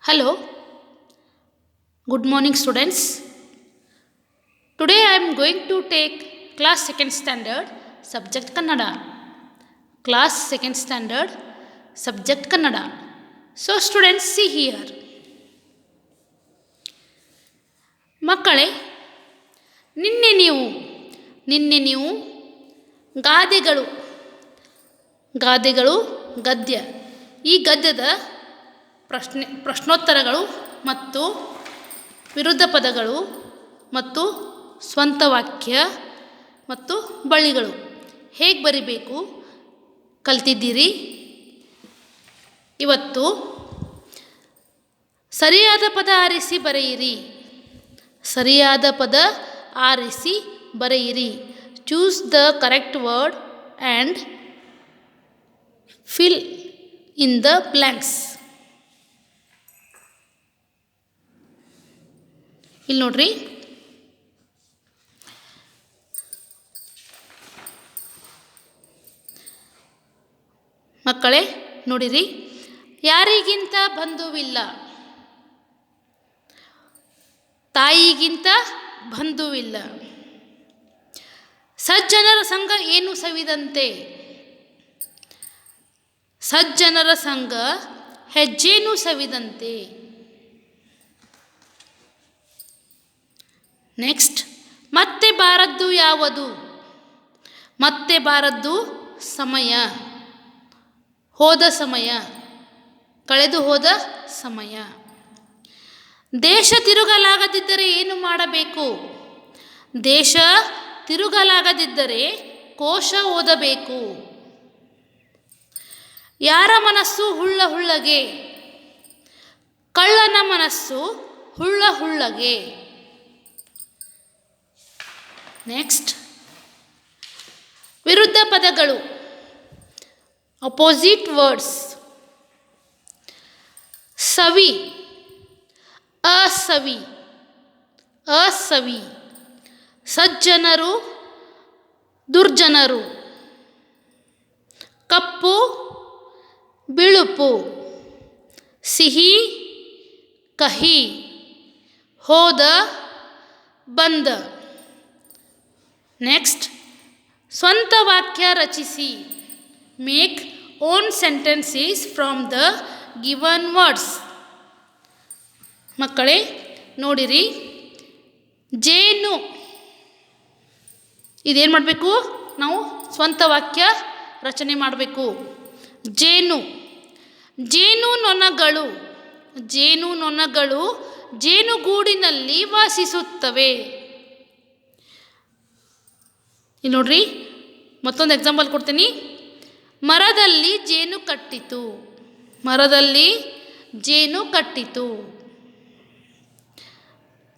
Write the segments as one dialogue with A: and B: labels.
A: Hello, good morning students. Today I am going to take class 2nd standard subject Kannada. Class 2nd standard subject Kannada. So students see here. ಮಕ್ಕಳೇ ನಿನ್ನೆ ನೀವು ಗಾದೆಗಳು ಗದ್ಯ ಈ ಗದ್ಯದ ಪ್ರಶ್ನೋತ್ತರಗಳು ಮತ್ತು ವಿರುದ್ಧ ಪದಗಳು ಮತ್ತು ಸ್ವಂತ ವಾಕ್ಯ ಮತ್ತು ಬಳ್ಳಿಗಳು ಹೇಗೆ ಬರಿಬೇಕು ಕಲ್ತಿದ್ದೀರಿ. ಇವತ್ತು ಸರಿಯಾದ ಪದ ಆರಿಸಿ ಬರೆಯಿರಿ. Choose the correct word and fill in the blanks. ಇಲ್ಲಿ ನೋಡ್ರಿ, ಮಕ್ಕಳೇ ನೋಡಿರಿ. ಯಾರಿಗಿಂತ ಬಂಧುವಿಲ್ಲ, ತಾಯಿಗಿಂತ ಬಂಧುವಿಲ್ಲ. ಸಜ್ಜನರ ಸಂಘ ಏನು ಸವಿದಂತೆ, ಸಜ್ಜನರ ಸಂಘ ಹೆಜ್ಜೇನು ಸವಿದಂತೆ. ನೆಕ್ಸ್ಟ್, ಮತ್ತೆ ಬಾರದ್ದು ಯಾವುದು, ಮತ್ತೆ ಬಾರದ್ದು ಸಮಯ, ಹೋದ ಸಮಯ, ಕಳೆದು ಹೋದ ಸಮಯ. ದೇಶ ತಿರುಗಲಾಗದಿದ್ದರೆ ಏನು ಮಾಡಬೇಕು, ದೇಶ ತಿರುಗಲಾಗದಿದ್ದರೆ ಕೋಶ ಓದಬೇಕು. ಯಾರ ಮನಸ್ಸು ಹುಳ್ಳಗೆ, ಕಳ್ಳನ ಮನಸ್ಸು ಹುಳ್ಳಗೆ. ನೆಕ್ಸ್ಟ್, ವಿರುದ್ಧ ಪದಗಳು ಅಪೋಸಿಟ್ ವರ್ಡ್ಸ್. ಸವಿ, ಅಸವಿ. ಸಜ್ಜನರು, ದುರ್ಜನರು. ಕಪ್ಪು, ಬಿಳುಪು. ಸಿಹಿ, ಕಹಿ. ಹೋದ, ಬಂದ. ನೆಕ್ಸ್ಟ್, ಸ್ವಂತ ವಾಕ್ಯ ರಚಿಸಿ. Make own sentences from the given words. ಮಕ್ಕಳೇ ನೋಡಿರಿ, ಜೇನು ಇದೇನು ಮಾಡಬೇಕು, ನಾವು ಸ್ವಂತ ವಾಕ್ಯ ರಚನೆ ಮಾಡಬೇಕು. ಜೇನು ನೊಣಗಳು ಜೇನುಗೂಡಿನಲ್ಲಿ ವಾಸಿಸುತ್ತವೆ. ಇಲ್ಲಿ ನೋಡ್ರಿ, ಮತ್ತೊಂದು ಎಕ್ಸಾಂಪಲ್ ಕೊಡ್ತೀನಿ. ಮರದಲ್ಲಿ ಜೇನು ಕಟ್ಟಿತು.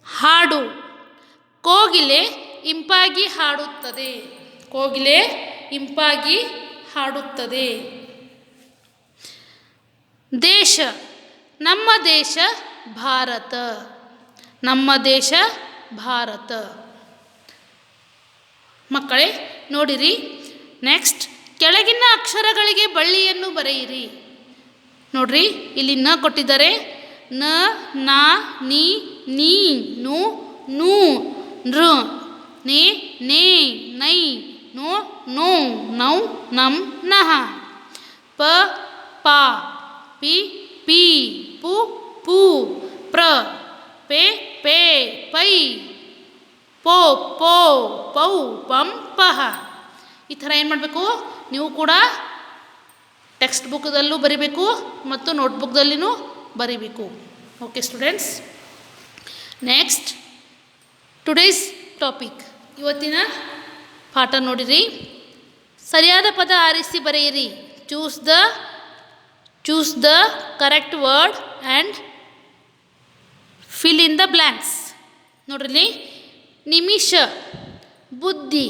A: ಹಾಡು, ಕೋಗಿಲೆ ಇಂಪಾಗಿ ಹಾಡುತ್ತದೆ. ದೇಶ, ನಮ್ಮ ದೇಶ ಭಾರತ. ಮಕ್ಕಳೇ ನೋಡಿರಿ. ನೆಕ್ಸ್ಟ್, ಕೆಳಗಿನ ಅಕ್ಷರಗಳಿಗೆ ಬಳ್ಳಿಯನ್ನು ಬರೆಯಿರಿ. ನೋಡ್ರಿ, ಇಲ್ಲಿ ನ ಕೊಟ್ಟಿದ್ದಾರೆ. ನ, ನಾ, ನೀ, ನೀ, ನು, ನೂ, ನೃ, ನೇ, ನೇ, ನೈ, ನೋ, ನೋ, ನೌ, ನಂ, ನಹ. ಪ, ಪಾ, ಪಿ, ಪಿ, ಪು, ಪೂ, ಪ್ರ, ಪೆ, ಪೇ, ಪೈ, ಪೋ, ಪೋ, ಪೌ, ಪಂ, ಪಹ. ಈ ಥರ ಏನು ಮಾಡಬೇಕು, ನೀವು ಕೂಡ ಟೆಕ್ಸ್ಟ್ ಬುಕ್ದಲ್ಲೂ ಬರಿಬೇಕು ಮತ್ತು ನೋಟ್ಬುಕ್ದಲ್ಲಿನೂ ಬರಿಬೇಕು. Okay students. Next, today's topic, ಇವತ್ತಿನ ಪಾಠ ನೋಡಿರಿ. ಸರಿಯಾದ ಪದ ಆರಿಸಿ ಬರೆಯಿರಿ. Choose the correct word and fill in the blanks. ನೋಡ್ರಿ, ನಿಮಿಷ, ಬುದ್ಧಿ,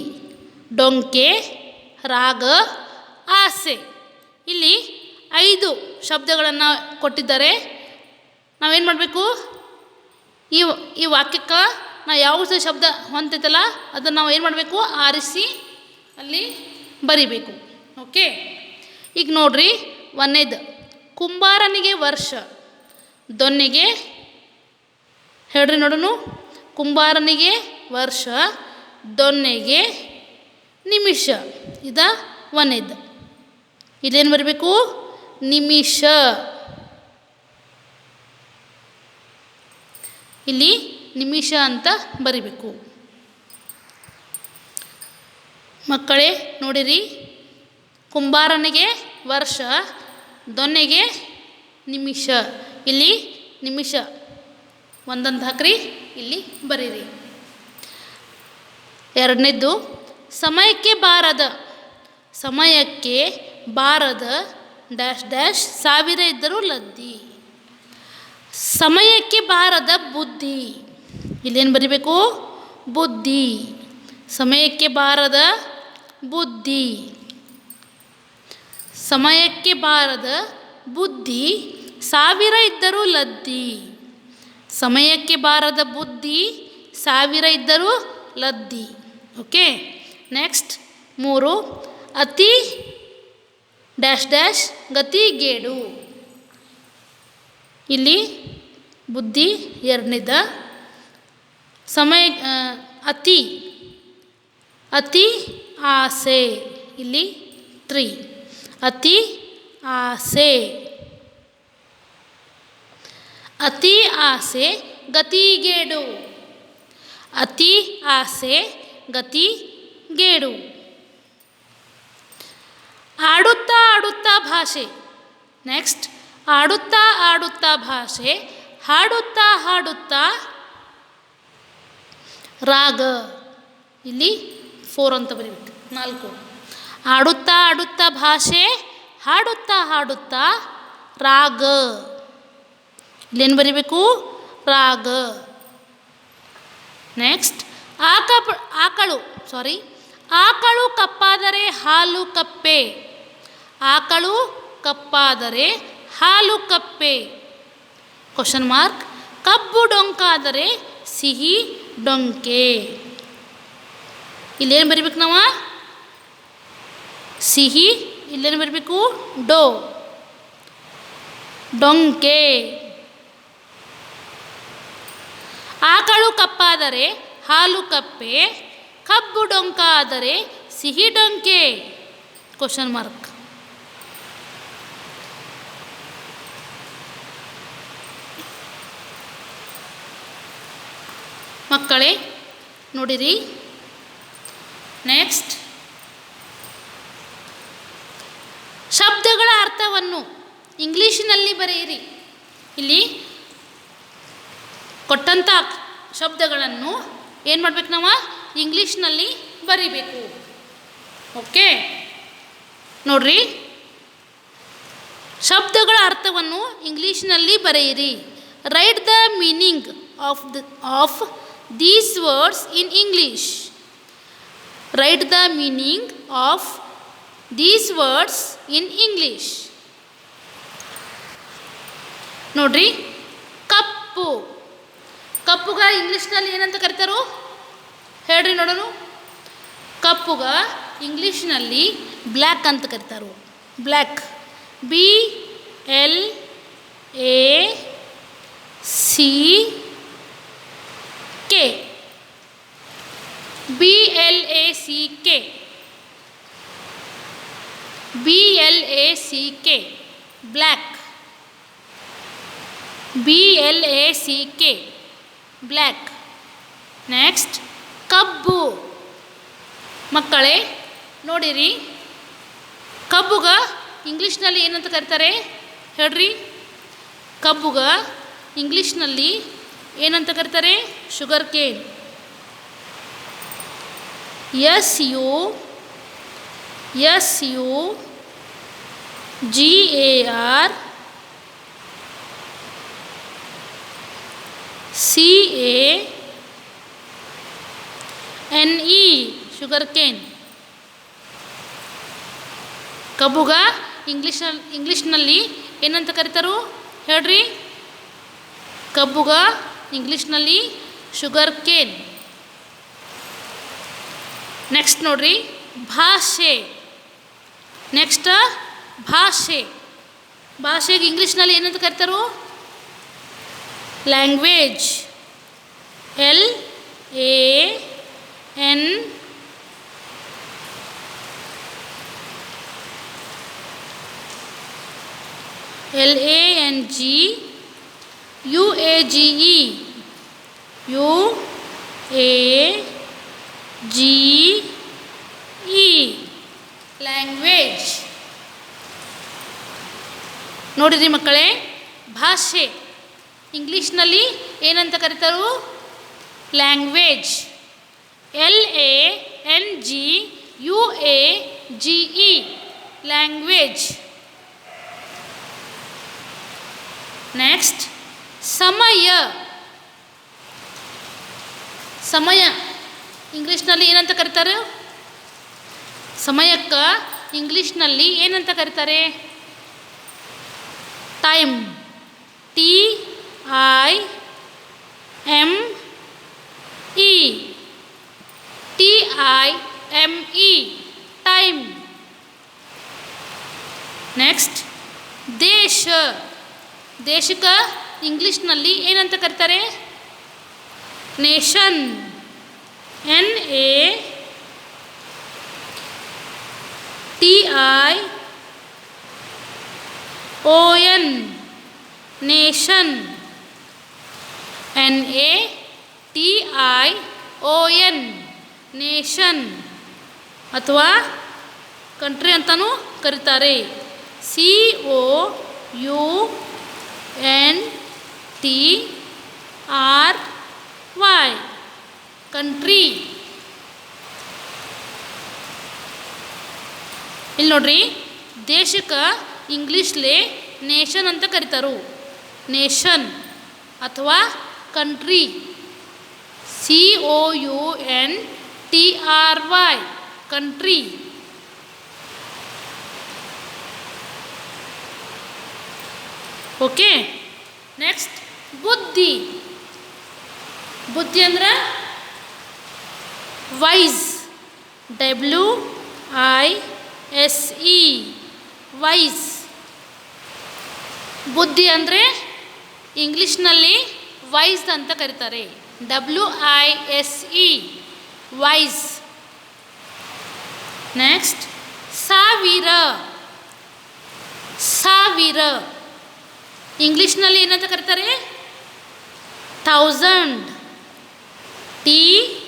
A: ಡೊಂಕೆ, ರಾಗ, ಆಸೆ. ಇಲ್ಲಿ 5 ಶಬ್ದಗಳನ್ನು ಕೊಟ್ಟಿದ್ದಾರೆ. ನಾವೇನು ಮಾಡಬೇಕು, ಈ ವಾಕ್ಯಕ್ಕೆ ನಾವು ಯಾವ ಶಬ್ದ ಹೊಂತೈತಲ್ಲ ಅದನ್ನು ನಾವು ಏನು ಮಾಡಬೇಕು, ಆರಿಸಿ ಅಲ್ಲಿ ಬರಿಬೇಕು. ಓಕೆ, ಈಗ ನೋಡ್ರಿ, 1ನೇದು ಕುಂಬಾರನಿಗೆ ವರ್ಷ, ದೊನ್ನೆಗೆ ಹೇಳ್ರಿ ನೋಡೋಣ. ಕುಂಬಾರನಿಗೆ ವರ್ಷ, ದೊನ್ನೆಗೆ ನಿಮಿಷ. ಇದ ಒಂದೇದು. ಇಲ್ಲೇನು ಬರಬೇಕು? ನಿಮಿಷ. ಇಲ್ಲಿ ನಿಮಿಷ ಅಂತ ಬರಿಬೇಕು. ಮಕ್ಕಳೇ ನೋಡಿರಿ, ಕುಂಬಾರನಿಗೆ ವರ್ಷ, ದೊನ್ನೆಗೆ ನಿಮಿಷ. ಇಲ್ಲಿ ನಿಮಿಷ ಒಂದೊಂದು ಹಾಕ್ರಿ, ಇಲ್ಲಿ ಬರೀರಿ. ಎರಡನೇದ್ದು, ಸಮಯಕ್ಕೆ ಬಾರದ. ಸಮಯಕ್ಕೆ ಬಾರದ ಡ್ಯಾಶ್ ಡ್ಯಾಶ್ ಸಾವಿರ ಇದ್ದರೂ ಲದ್ದಿ. ಸಮಯಕ್ಕೆ ಬಾರದ ಬುದ್ಧಿ. ಇಲ್ಲೇನು ಬರಿಬೇಕು? ಬುದ್ಧಿ. ಸಮಯಕ್ಕೆ ಬಾರದ ಬುದ್ಧಿ. ಸಮಯಕ್ಕೆ ಬಾರದ ಬುದ್ಧಿ ಸಾವಿರ ಇದ್ದರೂ ಲದ್ದಿ. ಸಮಯಕ್ಕೆ ಬಾರದ ಬುದ್ಧಿ ಸಾವಿರ ಇದ್ದರೂ ಲದ್ದಿ. ಓಕೆ. ನೆಕ್ಸ್ಟ್ 3, ಅತಿ ಡ್ಯಾಶ್ ಡ್ಯಾಶ್ ಗತಿಗೇಡು. ಇಲ್ಲಿ ಬುದ್ಧಿ ಎರಡನೇದ. ಸಮಯ ಅತಿ ಅತಿ ಆಸೆ. ಇಲ್ಲಿ 3, ಅತಿ ಆಸೆ. ಅತಿ ಆಸೆ ಗತಿಗೇಡು. ಅತಿ ಆಸೆ ಗತಿಗೇಡು. ಆಡುತ್ತಾ ಆಡುತ್ತಾ ಭಾಷೆ. ನೆಕ್ಸ್ಟ್, ಆಡುತ್ತಾ ಆಡುತ್ತಾ ಭಾಷೆ, ಹಾಡುತ್ತಾ ಹಾಡುತ್ತಾ ರಾಗ. ಇಲ್ಲಿ 4 ಅಂತ ಬರೀಬೇಕು. 4. ಆಡುತ್ತಾ ಆಡುತ್ತಾ ಭಾಷೆ, ಹಾಡುತ್ತಾ ಹಾಡುತ್ತಾ ರಾಗ. ಇಲ್ಲೇನು ಬರೀಬೇಕು? ರಾಗ. ನೆಕ್ಸ್ಟ್, ಆಕಳು ಕಪ್ಪಾದರೆ ಹಾಲು ಕಪ್ಪೆ. ಆಕಳು ಕಪ್ಪಾದರೆ ಹಾಲು ಕಪ್ಪೆ. Question mark. ಕಬ್ಬು ಡೊಂಕಾದರೆ ಸಿಹಿ ಡೊಂಕೆ. ಇಲ್ಲೇನು ಬರಿಬೇಕು ನಾವು? ಸಿಹಿ. ಇಲ್ಲೇನು ಬರಬೇಕು? ಡೊಂಕೆ. ಆಕಳು ಕಪ್ಪಾದರೆ ಹಾಲು ಕಪ್ಪೆ, ಕಬ್ಬು ಡೊಂಕಾದರೆ ಸಿಹಿ ಡೊಂಕೆ. Question mark. ಮಕ್ಕಳೇ ನೋಡಿರಿ, ನೆಕ್ಸ್ಟ್ ಶಬ್ದಗಳ ಅರ್ಥವನ್ನು ಇಂಗ್ಲೀಷಿನಲ್ಲಿ ಬರೆಯಿರಿ. ಇಲ್ಲಿ ಕೊಟ್ಟಂಥ ಶಬ್ದಗಳನ್ನು ಏನು ಮಾಡ್ಬೇಕು ನಾವು? ಇಂಗ್ಲೀಷ್ನಲ್ಲಿ ಬರೀಬೇಕು. ಓಕೆ. ನೋಡ್ರಿ, ಶಬ್ದಗಳ ಅರ್ಥವನ್ನು ಇಂಗ್ಲೀಷ್ನಲ್ಲಿ ಬರೆಯಿರಿ. Right the meaning of these words in English. Right the meaning of these words in English. ನೋಡ್ರಿ, ಕಪ್ಪು. ಕಪ್ಪುಗ ಇಂಗ್ಲೀಷ್ನಲ್ಲಿ ಏನಂತ ಕರೀತಾರೋ ಹೇಳ್ರಿ ನೋಡೋಣ. ಕಪ್ಪುಗ ಇಂಗ್ಲೀಷ್ನಲ್ಲಿ ಬ್ಲ್ಯಾಕ್ ಅಂತ ಕರೀತಾರೋ. Black. BLACK. BLACK. BLACK. Black. BLACK. Black. Next, ಕಬ್ಬು. ಮಕ್ಕಳೇ ನೋಡಿರಿ, ಕಬ್ಬುಗ ಇಂಗ್ಲೀಷ್ನಲ್ಲಿ ಏನಂತ ಕರೀತಾರೆ ಹೇಳ್ರಿ? ಕಬ್ಬುಗ ಇಂಗ್ಲೀಷ್ನಲ್ಲಿ ಏನಂತ ಕರೀತಾರೆ? Sugar cane. SUGARCANE. Sugar cane. ಕಬ್ಬುಗ ಇಂಗ್ಲೀಷ್ನಲ್ಲಿ ಏನಂತ ಕರೀತಾರೋ ಹೇಳ್ರಿ? ಕಬ್ಬುಗ ಇಂಗ್ಲೀಷ್ನಲ್ಲಿ ಶುಗರ್ ಕೇನ್. ನೆಕ್ಸ್ಟ್ ನೋಡ್ರಿ, ಭಾಷೆ. ನೆಕ್ಸ್ಟ್ ಭಾಷೆ. ಭಾಷೆಗೆ ಇಂಗ್ಲೀಷ್ನಲ್ಲಿ ಏನಂತ ಕರೀತಾರೋ language, L-A-N L-A-N-G-U-A-G-E, U-A-G-E, language. ನೋಡಿರಿ ಮಕ್ಕಳೇ, ಭಾಷೆ ಇಂಗ್ಲೀಷ್ನಲ್ಲಿ ಏನಂತ ಕರೀತಾರೋ? ಲ್ಯಾಂಗ್ವೇಜ್. L-A-N-G-U-A-G-E, language. ನೆಕ್ಸ್ಟ್ ಸಮಯ. ಸಮಯ ಇಂಗ್ಲೀಷ್ನಲ್ಲಿ ಏನಂತ ಕರೀತಾರೆ? ಸಮಯಕ್ಕೆ ಇಂಗ್ಲೀಷ್ನಲ್ಲಿ ಏನಂತ ಕರೀತಾರೆ? Time. T-I-M-E, T-I-M-E, time. Next ದೇಶ. ದೇಶಕ್ಕೆ ಇಂಗ್ಲೀಷ್ನಲ್ಲಿ ಏನಂತ ಕರೀತಾರೆ? Nation. N-A-T-I-O-N, nation. N-A-T-I-O-N, nation ಅಥವಾ ಕಂಟ್ರಿ ಅಂತಲೂ ಕರೀತಾರೆ. C-O-U-N-T-R-Y, country. ಇಲ್ಲಿ ನೋಡ್ರಿ, ದೇಶಕ್ಕೆ ಇಂಗ್ಲೀಷ್ಲೇ ನೇಷನ್ ಅಂತ ಕರೀತಾರು. ನೇಷನ್ ಅಥವಾ country. C-O-U-N-T-R-Y, country. Okay. Next ಬುದ್ಧಿ. ಬುದ್ಧಿ ಅಂದ್ರೆ ವೈಸ್. W-I-S-E, wise. ಬುದ್ಧಿ ಅಂದರೆ ಇಂಗ್ಲೀಷ್ನಲ್ಲಿ ವೈಸ್ ಅಂತ ಕರೀತಾರೆ. W-I-S-E, wise. ನೆಕ್ಸ್ಟ್ ಸಾವಿರ. ಸಾವಿರ ಇಂಗ್ಲೀಷ್ನಲ್ಲಿ ಏನಂತ ಕರೀತಾರೆ? ಥೌಸಂಡ್. T-H-O-U-S-A-N-D,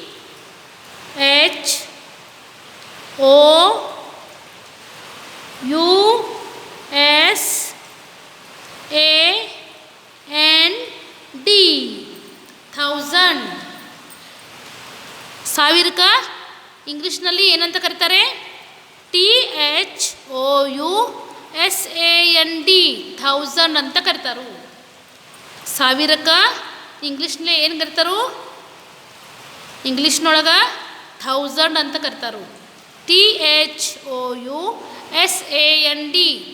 A: thousand. ಸಾವಿರಕ್ಕೆ ಇಂಗ್ಲೀಷ್ನಲ್ಲಿ ಏನಂತ ಕರೀತಾರೆ? T-H-O-U-S-A-N-D, ಥೌಸಂಡ್ ಅಂತ ಕರೀತಾರು. ಸಾವಿರಕ್ಕೆ ಇಂಗ್ಲೀಷ್ನಲ್ಲಿ ಏನು ಕರೀತಾರು? ಇಂಗ್ಲೀಷ್ನೊಳಗೆ ಥೌಸಂಡ್ ಅಂತ ಕರೀತಾರು. T-H-O-U-S-A-N-D,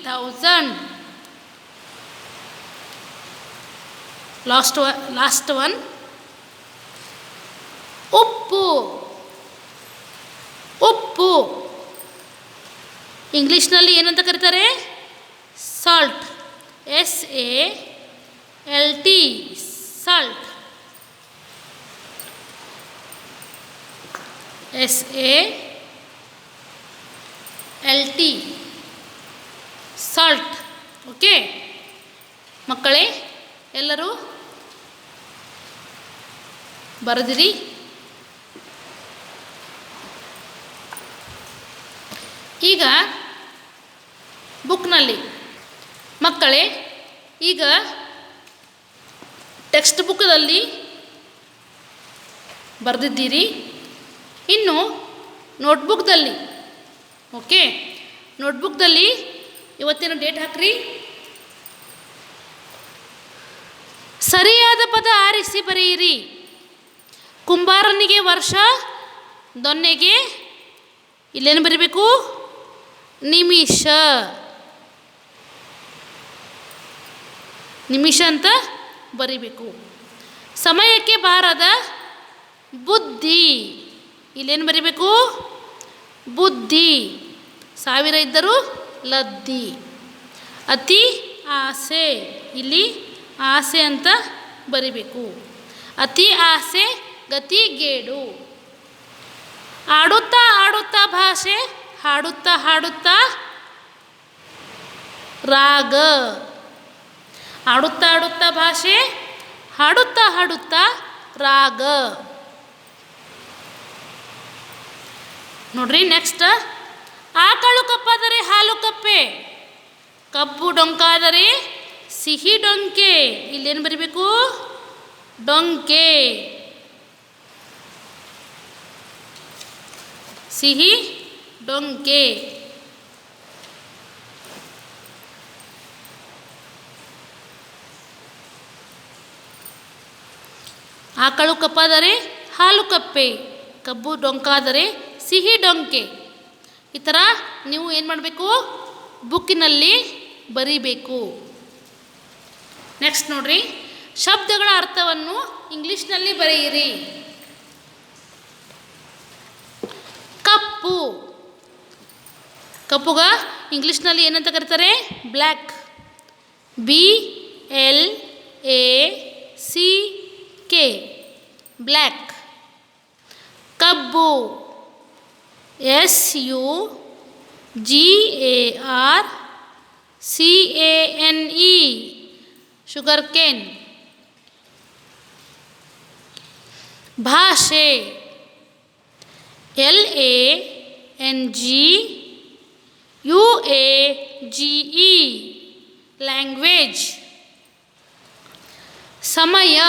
A: thousand. ಲಾಸ್ಟ್ ಒನ್ ಉಪ್ಪು. ಉಪ್ಪು ಇಂಗ್ಲೀಷ್ನಲ್ಲಿ ಏನಂತ ಕರೀತಾರೆ? Salt. S-A-L-T, salt. S-A-L-T, salt. Okay ಮಕ್ಕಳೇ, ಎಲ್ಲರೂ ಬರೆದಿರಿ? ಈಗ ಬುಕ್ನಲ್ಲಿ ಮಕ್ಕಳೇ, ಈಗ ಟೆಕ್ಸ್ಟ್ ಬುಕ್ದಲ್ಲಿ ಬರೆದಿದ್ದೀರಿ. ಇನ್ನು ನೋಟ್ಬುಕ್ದಲ್ಲಿ, ಓಕೆ, ನೋಟ್ಬುಕ್ದಲ್ಲಿ ಇವತ್ತಿನ ಡೇಟ್ ಹಾಕ್ರಿ. ಸರಿಯಾದ ಪದ ಆರಿಸಿ ಬರೆಯಿರಿ. ಕುಂಬಾರನಿಗೆ ವರ್ಷ, ದೊನ್ನೆಗೆ ಇಲ್ಲೇನು ಬರೀಬೇಕು? ನಿಮಿಷ. ನಿಮಿಷ ಅಂತ ಬರೀಬೇಕು. ಸಮಯಕ್ಕೆ ಬಾರದ ಬುದ್ಧಿ, ಇಲ್ಲೇನು ಬರೀಬೇಕು? ಬುದ್ಧಿ. ಸಾವಿರ ಇದ್ದರೂ ಲದ್ದಿ. ಅತಿ ಆಸೆ, ಇಲ್ಲಿ ಆಸೆ ಅಂತ ಬರಿಬೇಕು. ಅತಿ ಆಸೆ ಗತಿಗೇಡು. ಆಡುತ್ತಾ ಆಡುತ್ತಾ ಭಾಷೆ, ಹಾಡುತ್ತಾ ಹಾಡುತ್ತಾ ರಾಗ. ಆಡುತ್ತಾ ಆಡುತ್ತಾ ಭಾಷೆ, ಹಾಡುತ್ತಾ ಹಾಡುತ್ತಾ ರಾಗ. ನೋಡ್ರಿ ನೆಕ್ಸ್ಟ್, ಆಕಳು ಕಪ್ಪಾದರೆ ಹಾಲು ಕಪ್ಪೆ, ಕಬ್ಬು ಡೊಂಕಾದರೆ ಸಿಹಿ ಡೊಂಕೆ. ಇಲ್ಲೇನು ಬರಿಬೇಕು? ಡೊಂಕೆ. ಸಿಹಿ ಡೊಂಕೆ. ಆಕಳು ಕಪ್ಪಾದರೆ ಹಾಲು ಕಪ್ಪೆ, ಕಬ್ಬು ಡೊಂಕಾದರೆ ಸಿಹಿ ಡೊಂಕೆ. ಈ ಥರ ನೀವು ಏನು ಮಾಡಬೇಕು? ಬುಕ್ಕಿನಲ್ಲಿ ಬರೀಬೇಕು. ನೆಕ್ಸ್ಟ್ ನೋಡ್ರಿ, ಶಬ್ದಗಳ ಅರ್ಥವನ್ನು ಇಂಗ್ಲೀಷ್ನಲ್ಲಿ ಬರೆಯಿರಿ. ಕಪ್ಪು, ಕಪ್ಪುಗ ಇಂಗ್ಲೀಷ್ನಲ್ಲಿ ಏನಂತ ಕರೀತಾರೆ? ಬ್ಲ್ಯಾಕ್. BLACK, black. ಕಬ್ಬು, SUGARCANE, ಶುಗರ್ ಕೇನ್. ಭಾಷೆ, LANGUAGE, ಲ್ಯಾಂಗ್ವೇಜ್. ಸಮಯ,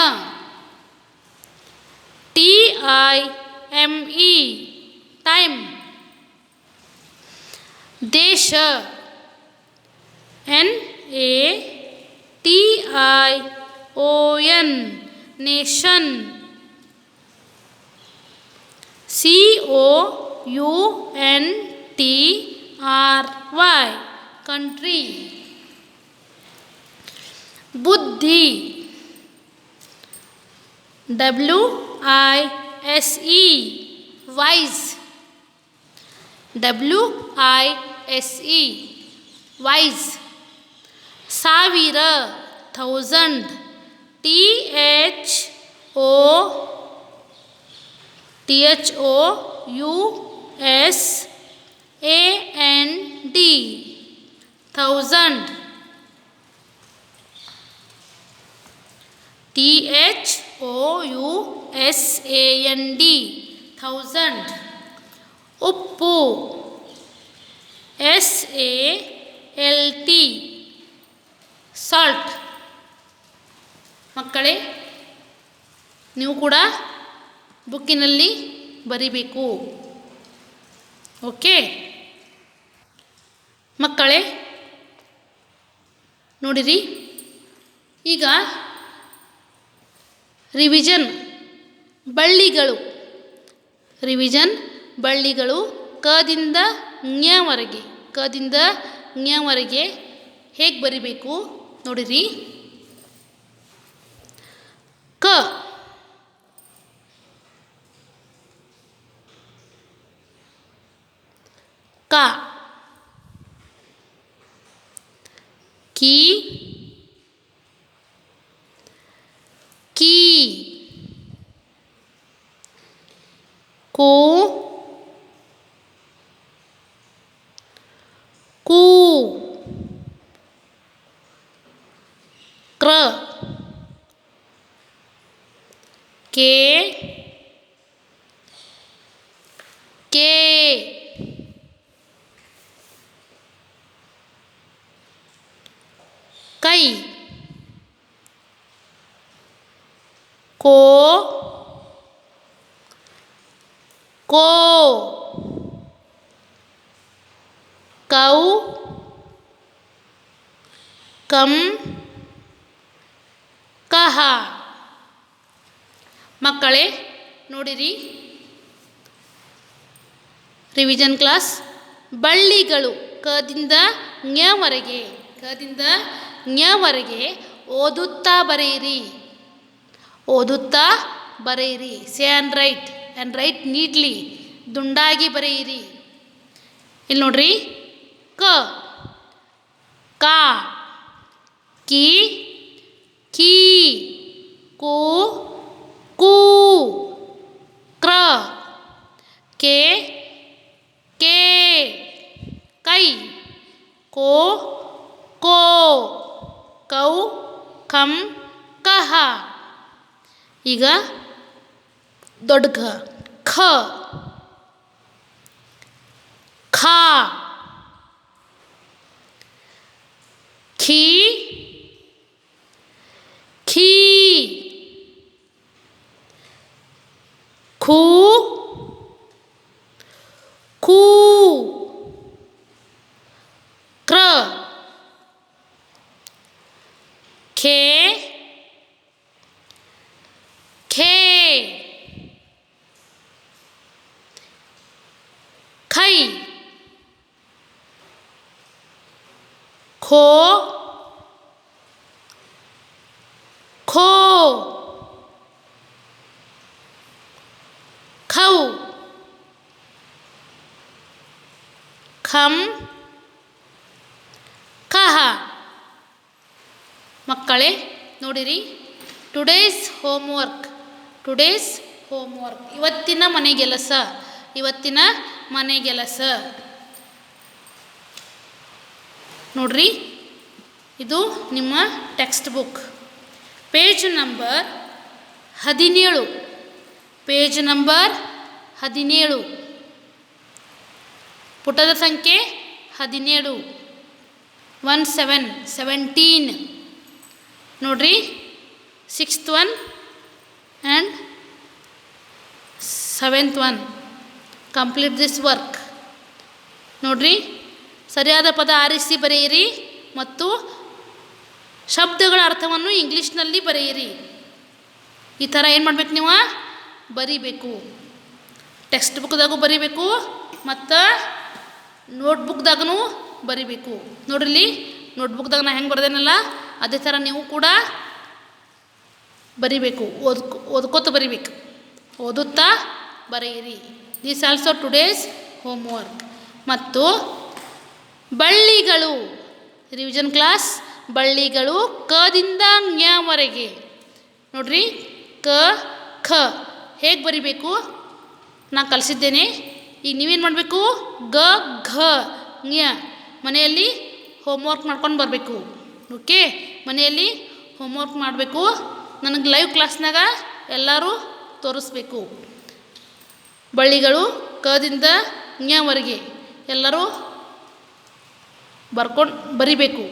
A: TIME, ಟೈಮ್. ದೇಶ, NATION, ನೇಷನ್. COUNTRY, country. ಬುದ್ಧಿ, WISE, ವೈಸ್. WISE, wise. ಸಾವಿರ, 1000, THOUSAND, 1000. THOUSAND, 1000. ಉಪ್ಪು, SALT, ಸಾಲ್ಟ್. ಮಕ್ಕಳೇ, ನೀವು ಕೂಡ ಬುಕ್ಕಿನಲ್ಲಿ ಬರಿಬೇಕು. ಓಕೆ ಮಕ್ಕಳೇ, ನೋಡಿರಿ, ಈಗ ರಿವಿಷನ್ ಬಳ್ಳಿಗಳು. ರಿವಿಷನ್ ಬಳ್ಳಿಗಳು ಕದಿಂದ ಞವರೆಗೆ, ಕದಿಂದ ಞವರೆಗೆ ಹೇಗೆ ಬರಿಬೇಕು ನೋಡಿರಿ. ಕ, ಕ. ಕಿ, ಕೀ. ಕೂ, ಕೂ. ಕ್ರ, ಕೆ, ಕೆ. ಕೈ, ಕೋ, ಕೋ. ಕೌ, ಕಂ, ಕಹ. ಮಕ್ಕಳೇ ನೋಡಿರಿ, ರಿವಿಷನ್ ಕ್ಲಾಸ್ ಬಳ್ಳಿಗಳು ಕದಿಂದ ಞವರೆಗೆ, ಕದಿಂದ ಞವರೆಗೆ ಓದುತ್ತಾ ಬರೆಯಿರಿ, ಓದುತ್ತಾ ಬರೆಯಿರಿ. ಸೇ ಆ್ಯಂಡ್ ರೈಟ್ ನೀಟ್ಲಿ, ದುಂಡಾಗಿ ಬರೆಯಿರಿ. ಇಲ್ಲಿ ನೋಡ್ರಿ, ಕ, ಕಾ, ಕಿ, ಕೀ. ಕೌ ಕಂ ಕಹ. ಈಗ ದೊಡ್ಡ ಘ ಖ ಖ ಖೀ ಖೀ ಖೂ ಖೂ ಕ್ರ ಖೇ ಖೇ ಖೈ ಖೋ ಖೋ ಖೌ ಖಂ ಕಹ. ಮಕ್ಕಳೇ ನೋಡಿರಿ, ಟುಡೇಸ್ ಹೋಮ್ವರ್ಕ್ ಇವತ್ತಿನ ಮನೆಗೆಲಸ ನೋಡ್ರಿ. ಇದು ನಿಮ್ಮ ಟೆಕ್ಸ್ಟ್ ಬುಕ್ ಪೇಜ್ ನಂಬರ್ 17 ಪುಟದ ಸಂಖ್ಯೆ 17 17 ನೋಡ್ರಿ. 6th one and 7th one complete this work. ನೋಡ್ರಿ, ಸರಿಯಾದ ಪದ ಆರಿಸಿ ಬರೆಯಿರಿ ಮತ್ತು ಶಬ್ದಗಳ ಅರ್ಥವನ್ನು ಇಂಗ್ಲೀಷ್ನಲ್ಲಿ ಬರೆಯಿರಿ. ಈ ಥರ ಏನು ಮಾಡ್ಬೇಕು, ನೀವು ಬರಿಬೇಕು. ಟೆಕ್ಸ್ಟ್ ಬುಕ್ದಾಗೂ ಬರಿಬೇಕು ಮತ್ತು ನೋಟ್ಬುಕ್ದಾಗೂ ಬರಿಬೇಕು. ನೋಡ್ರಿ, ನೋಟ್ಬುಕ್ದಾಗ ನಾ ಹೆಂಗೆ ಬರ್ದೇನಲ್ಲ ಅದೇ ಥರ ನೀವು ಕೂಡ ಬರಿಬೇಕು. ಓದ್ಕೋತ ಬರಿಬೇಕು, ಓದುತ್ತಾ ಬರೆಯಿರಿ. This also today's homework. ಮತ್ತು ಬಳ್ಳಿಗಳು ರಿವಿಷನ್ ಕ್ಲಾಸ್. ಬಳ್ಳಿಗಳು ಕದಿಂದ ಜ್ಞವರೆಗೆ ನೋಡ್ರಿ. ಕ ಖ ಹೇಗೆ ಬರಿಬೇಕು ನಾ ಕಲಿಸಿದ್ದೇನೆ. ಈಗ ನೀವೇನು ಮಾಡಬೇಕು, ಗ ಘ ಜ್ಞ ಮನೆಯಲ್ಲಿ ಹೋಮ್ವರ್ಕ್ ಮಾಡ್ಕೊಂಡು ಬರಬೇಕು. ಓಕೆ, ಮನೆಯಲ್ಲಿ ಹೋಮ್ವರ್ಕ್ ಮಾಡಬೇಕು. ನನಗೆ ಲೈವ್ ಕ್ಲಾಸ್ನಾಗ ಎಲ್ಲರೂ ತೋರಿಸ್ಬೇಕು. ಬಳ್ಳಿಗಳು ಕದಿಂದ ಜ್ಞವರೆಗೆ ಎಲ್ಲರೂ ಬರಿಬೇಕು.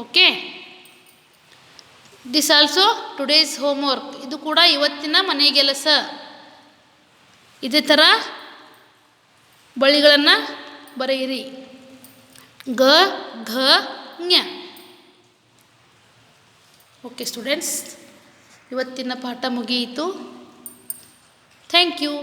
A: Okay, this also today's homework. ಇದು ಕೂಡ ಇವತ್ತಿನ ಮನೆಗೆಲಸ. ಇದೇ ಥರ ಬಳ್ಳಿಗಳನ್ನು ಬರೆಯಿರಿ. ಗ ಘ ಜ್ಞ. ಓಕೆ ಸ್ಟೂಡೆಂಟ್ಸ್, ಇವತ್ತಿನ ಪಾಠ ಮುಗಿಯಿತು. Thank you.